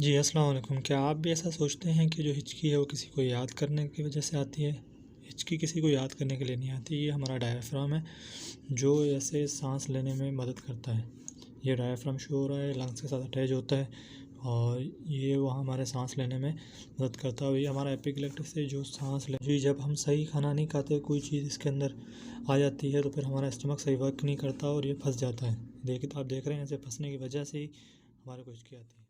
जी, अस्सलाम वालेकुम। क्या आप भी ऐसा सोचते हैं कि जो हिचकी है वो किसी को याद करने की वजह से आती है? हिचकी किसी को याद करने के लिए नहीं आती, ये हमारा डायफ्राम है जो ऐसे साँस लेने में मदद करता है। ये डायफ्राम शो हो रहा है, लंग्स के साथ अटैच होता है और ये वहाँ हमारे साँस लेने में मदद करता है और ये हमारा एपिग्लेटिस से जो साँस ले जी, जब हम सही खाना नहीं खाते, कोई चीज़ इसके अंदर आ जाती है तो फिर हमारा स्टमक सही वर्क नहीं करता और ये फँस जाता है। आप देख रहे हैं ऐसे फँसने की वजह से ही हमारे को हिचकी आती है।